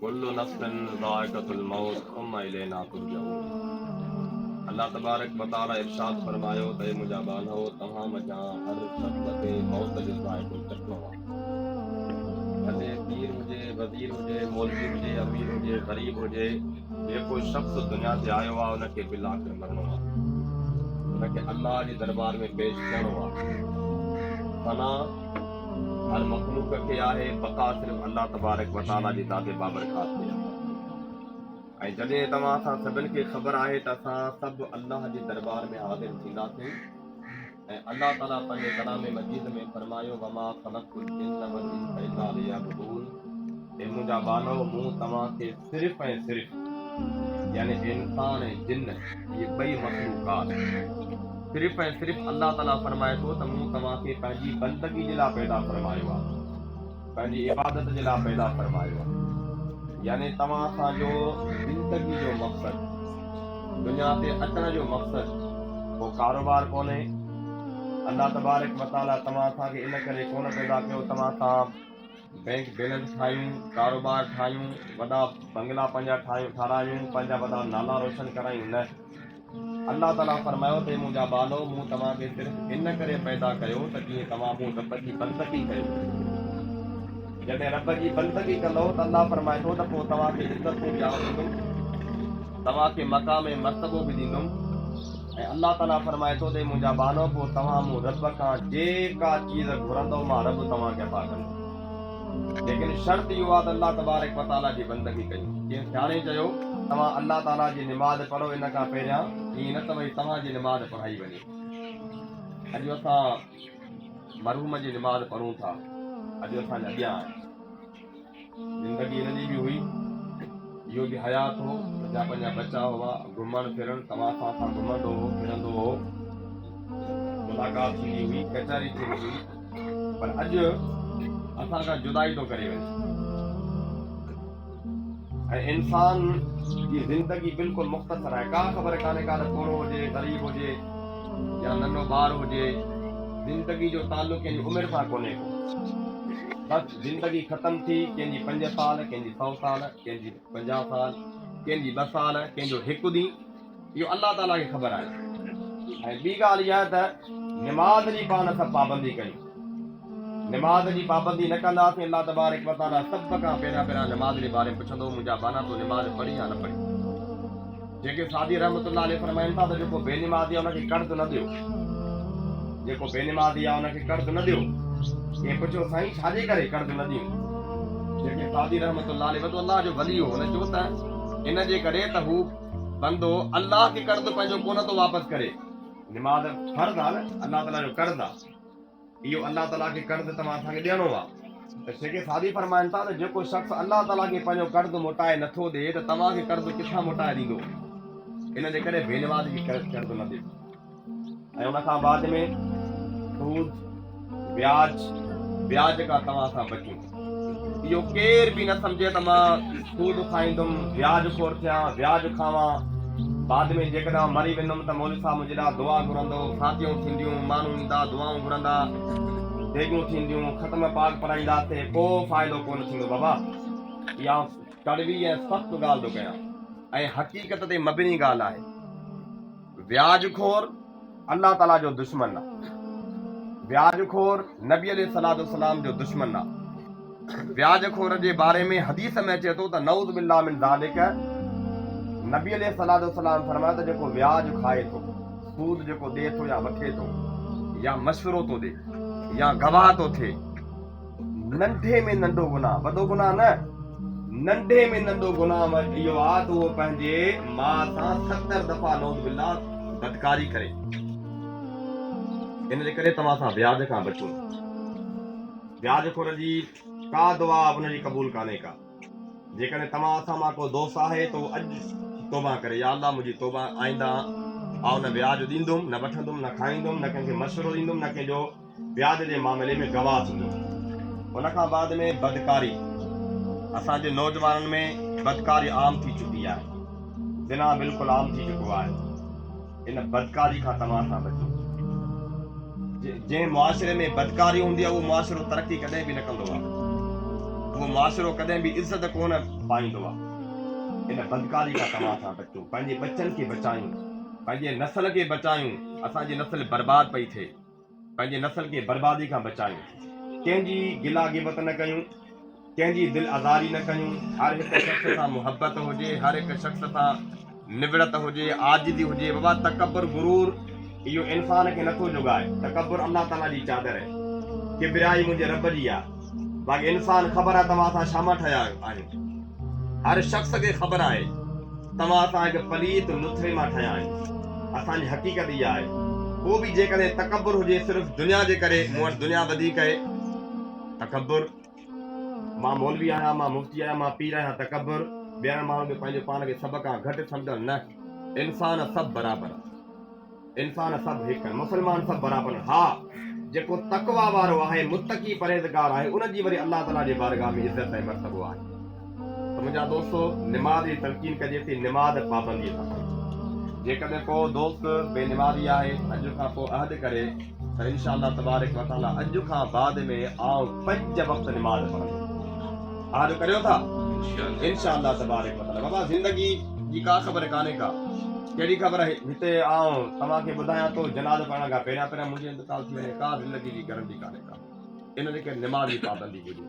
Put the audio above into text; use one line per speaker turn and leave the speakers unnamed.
कुल्लु नफ्सिन ज़ाइक़तुल मौत सुम्मा इलैना तुरजऊन। अल्लाह तबारक व तआला इरशाद फरमायो त मुंहिंजा बानो तव्हां मथां हर शख़्स खे मौत जो ज़ाइक़ो चखणो आहे। भले पीर हुजे, वज़ीर हुजे, मौलवी हुजे, अमीर हुजे, ग़रीब हुजे, जेको शख़्स दुनिया ते आयो आहे उनखे बिल आख़िर मरणो आहे, उनखे अल्लाह जे दरबार में पेश थियणो आहे। फना हर मख़लूक़ खे आहे, बक़ा सिर्फ़ अल्लाह तबारक व तआला जी ज़ात बाबरकात ते आहे। ऐं जॾहिं तव्हां असां सभिनि खे ख़बर आहे त असां सभु अल्लाह जे दरबार में हाज़िर थींदासीं ऐं अल्लाह ताला पंहिंजे कलाम मजीद में फरमायो वमा ख़लक़तुल जिन्न वल इंसा इल्ला लियअबुदून। ऐं मुंहिंजा बानो मूं तव्हांखे सिर्फ़ ऐं सिर्फ़ यानी इंसान ऐं जिन्न इहे ॿई मख़लूक़ात सिर्फ़ ऐं सिर्फ़ अल्लाह ताला फरमाए थो त मूं तव्हांखे पंहिंजी बंदगी जे लाइ पैदा फरमायो आहे, पंहिंजी इबादत जे लाइ पैदा फरमायो आहे। यानी तव्हां असांजो ज़िंदगी जो मक़सदु, दुनिया ते अचण जो मक़सदु को कारोबार कोन्हे। अल्लाह तबारक व तआला तव्हां असांखे इन करे कोन पैदा कयो तव्हां सां बैंक बैलेंस ठाहियूं, कारोबार ठाहियूं, वॾा बंगला पंहिंजा ठारायूं, पंहिंजा वॾा नाला रोशन करायूं, न। अल्लाह ताला फरमायो त मुंहिंजा बालो मूं तव्हांखे सिर्फ़ु इन करे पैदा कयो त जीअं तव्हां मूं रब जी बंदगी कयो। जॾहिं रब जी बंदगी कंदो त अल्लाह फरमाए थो त पोइ तव्हांखे इज़त ॾींदुमि, तव्हांखे मक़ाम मर्तबो बि ॾींदुमि। ऐं अल्लाह ताला फरमाए थो त मुंहिंजा बानो पोइ तव्हां मूं रब खां जेका चीज़ घुरंदो मां रब तव्हांखे अता कंदो। लेकिन शर्त इहो आहे त अल्लाह तबारक व तआला जी बंदगी कयूं। जीअं सियाणे चयो तव्हां अल्लाह ताला जी निमाज़ पढ़ो, इन खां पहिरियां ईअं न त भई तव्हांजी निमाज़ पढ़ाई वञे। अॼु असां मरहूम जी निमाज़ पढ़ूं था, अॼु असांजा अॻियां आहे, ज़िंदगी हिनजी बि हुई, इहो बि हयात हो, पंहिंजा बच्चा हुआ, घुमण फिरण तव्हां सां घुमंदो हो, फिरंदो हो, मुलाक़ात थींदी हुई, कचहरी थींदी हुई, पर अॼु असां खां जुदाई थो करे वञे। ऐं इंसान जी ज़िंदगी बिल्कुलु मुख़्तसर आहे, का ख़बर कान्हे का थोरो हुजे, ग़रीब हुजे या नंढो ॿार हुजे, ज़िंदगी जो ताल्लुक़ कंहिंजी उमिरि सां कोन्हे को। बसि ज़िंदगी ख़तम थी, कंहिंजी 5 साल, कंहिंजी 100 साल, कंहिंजी 50 साल, कंहिंजी 2 साल, कंहिंजो 1 ॾींहुं, इहो अल्लाह ताला खे ख़बर आहे। ऐं ॿी ॻाल्हि इहा त निमाज़ जी पाण सभु पाबंदी कयूं। निमाज़ जी पाबंदी न कंदासीं, अल्लाह तबारक व तआला सभ खां पहिरियां निमाज़ जे बारे में पुछंदो मुंहिंजा बाना तूं निमाज़ पढ़ी या न पढ़ी। जेके सादी रहमतुल्लाह अलैह फरमाइनि था त जेको बेनिमाज़ी आहे उनखे कर्ज़ न ॾियो, जेको बेनिमाज़ी आहे उनखे कर्ज़ न ॾियो। कंहिं पुछियो साईं छाजे करे कर्ज़ न ॾियूं? जेके सादी रहमतुल्लाह अलैह वॾो अल्लाह जो वली हो, हुन चयो त इन जे करे त हू बंदो अल्लाह खे कर्ज़ पंहिंजो कोन थो वापसि करे। निमाज़ फर्ज़ आहे न, अल्लाह ताला जो कर्ज़ आहे, इहो अल्लाह ताला खे कर्ज़ तव्हां असांखे ॾियणो आहे। त जेके सादी फरमाइनि था त जेको शख़्स अल्लाह ताला खे पंहिंजो कर्ज़ मोटाए नथो ॾिए त तव्हांखे कर्ज़ किथां मोटाए ॾींदो? इन जे करे बेनिमाज़ खे कर्ज़ न ॾियो। ऐं उन खां बाद में सूद, ब्याज खां तव्हां सां बचूं। इहो केर बि न सम्झे त मां सूद खाईंदुमि, ब्याज खोर थियां, ब्याज खावां, बाद में जेकॾहिं मरी वेंदुमि त मौलवी साहब मुंहिंजे लाइ दुआ घुरंदो, शादियूं थींदियूं, माण्हू ईंदा दुआऊं घुरंदा, देगियूं थींदियूं, ख़त्म पाक पढ़ाईंदासीं, को फ़ाइदो कोन थींदो। बाबा इहा कड़वी ऐं सख़्तु ॻाल्हि थो कयां ऐं हक़ीक़त ते मबनी ॻाल्हि आहे। ब्याज खोर अल्लाह ताला जो दुश्मन आहे, ब्याज खोर नबी अलैहिस्सलाम जो दुश्मन आहे। ब्याज खोर जे बारे में हदीस में अचे थो त नऊज़ बिल्लाह मिन ज़ालिक, नबी अलैहिस्सलाम फरमायो त जेको ब्याज खाए थो, सूद जेको ॾे थो या वठे थो या मशवरो थो ॾे या गवाह थो थिए, नंढे में नंढो गुनाह, वॾो गुनाह न, नंढे में नंढो गुनाह इहो आहे त उहो पंहिंजे माउ सां 70 दफ़ा नऊज़ बिल्लाह बदकारी करे। इन जे करे तव्हां सां ब्याज खां बचूं। ब्याज खोर जी का दुआ हुनजी क़बूल कान्हे का। जेकॾहिं तव्हां असां मां को दोस्त आहे त उहो अॼु तौबा करे, या अल्लाह मुंहिंजी तौबा आईंदा आउं न ब्याज ॾींदुमि, न वठंदुमि, न खाईंदुमि, न कंहिंखे मशवरो ॾींदुमि, न कंहिंजो ब्याज जे मामले में गवाह थींदुमि। उन खां बाद में बदकारी, असांजे नौजवाननि में बदकारी आम थी चुकी आहे, ज़िना बिल्कुलु आम थी चुको आहे। इन बदकारी खां तव्हां सां बचो। जंहिं मुआशिरे में बदकारी हूंदी आहे उहो मुआशिरो तरक़ी कॾहिं बि न कंदो आहे। वो माशरो कदें भी इज्जत कोन पाईंदो आहे। इन बदकारी खां तव्हां सां बचो, पंहिंजे बच्चनि खे बचायूं, पंहिंजे नस्ल खे बचायूं। असांजी नस्ल बर्बाद पई थिए, पंहिंजे नस्ल खे बर्बादी खां बचायूं। कंहिंजी गिला गिबत न कयूं, कंहिंजी दिलि आज़ारी न कयूं। हर हिकु शख़्स सां मुहबत हुजे, हर हिकु शख़्स सां निबड़त हुजे, आजिज़ी हुजे। बाबा तकबर गुरूर इहो इंसान खे नथो जुगाए। तकबर अल्लाह ताला जी चादर आहे, किबरियाई मुंहिंजे रब जी आहे। बाक़ी इंसान ख़बर आहे तव्हां सां छा मां ठहिया आहियूं। हर शख़्स खे ख़बर आहे तव्हां सां हिकु पलीत नुथरे मां ठहिया आहियूं। असांजी हक़ीक़त इहा आहे। पोइ बि जेकॾहिं तकबर हुजे सिर्फ़ु दुनिया जे करे, मूं वटि दुनिया वधीक आहे, तकबर। मां मौलवी आहियां, मां मुफ़्ती आहियां, मां पीर आहियां, तकबर। ॿियनि माण्हुनि खे पंहिंजे पाण खे सभ खां घटि सम्झनि न। इंसान सभु बराबरि आहे, इंसान सभु हिकु आहिनि, मुस्लमान सभु बराबरि आहिनि। हा, जेको तकवा वारो आहे, मुतक़ी परहेज़गार आहे, उनजी वरी अल्लाह ताला जे बारगाह में इज़त ऐं मर्तबो आहे। त मुंहिंजा दोस्तो, निमाज़ जी तलक़ीन कजे थी, निमाज़ पाबंदी सां। जेकॾहिं को दोस्त बेनिमाज़ी आहे, अॼु खां पोइ अहद करे त इंशाअल्लाह तबारक व तआला अॼु खां बाद में आउं 5 वक़्त निमाज़ पढ़ंदुमि। अहद करियो था इंशाअल्लाह तबारक व तआला। बाबा ज़िंदगी जी का ख़बर कान्हे का, कहिड़ी ख़बर आहे हिते आउं तव्हांखे ॿुधायां थो जनाज़ पढ़ण खां पहिरियां मुंहिंजो इंतकाल थी वञे, का ज़िंदगी जी गारंटी कान्हे का। इन जे करे निमाज़ जी पाबंदी हुजे।